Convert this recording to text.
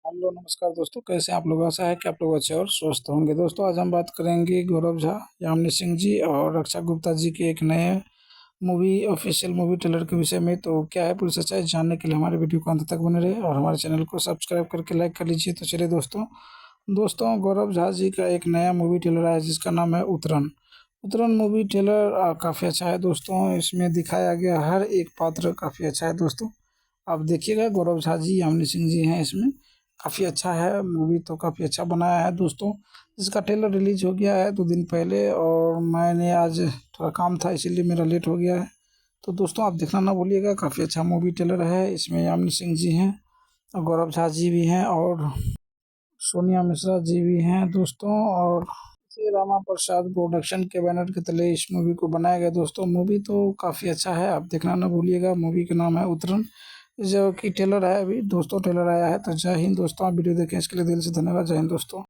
Hello नमस्कार दोस्तों, कैसे हैं आप लोग। आशा है कि आप लोग अच्छे और स्वस्थ होंगे। दोस्तों आज हम बात करेंगे गौरव झा, यामिनी सिंह जी और रक्षा गुप्ता जी के एक नए मूवी ऑफिशियल मूवी ट्रेलर के विषय में। तो क्या है पूरी सच्चाई जानने के लिए हमारे वीडियो को अंत तक बने रहे और हमारे चैनल को सब्सक्राइब करके लाइक कर लीजिए। तो चलिए दोस्तों गौरव झा जी का एक नया मूवी ट्रेलर आया जिसका नाम है उतरन। उतरन मूवी ट्रेलर काफ़ी अच्छा है दोस्तों। इसमें दिखाया गया हर एक पात्र काफ़ी अच्छा है दोस्तों। आप देखिएगा, गौरव झा जी, यामिनी सिंह जी हैं इसमें। काफ़ी अच्छा है मूवी, तो काफ़ी अच्छा बनाया है दोस्तों। इसका ट्रेलर रिलीज हो गया है 2 दिन पहले और मैंने आज थोड़ा काम था इसीलिए मेरा लेट हो गया है। तो दोस्तों आप देखना ना भूलिएगा, काफ़ी अच्छा मूवी ट्रेलर है। इसमें यामिनी सिंह जी हैं और गौरव झा जी भी हैं और सोनिया मिश्रा जी भी हैं दोस्तों। और श्री रामा प्रसाद प्रोडक्शन के बैनर के तले इस मूवी को बनाया गया दोस्तों। मूवी तो काफ़ी अच्छा है, आप देखना ना भूलिएगा। मूवी का नाम है उतरन, जो कि ट्रेलर है अभी दोस्तों, ट्रेलर आया है। तो जय हिंद दोस्तों, आप वीडियो देखें इसके लिए दिल से धन्यवाद। जय हिंद दोस्तों।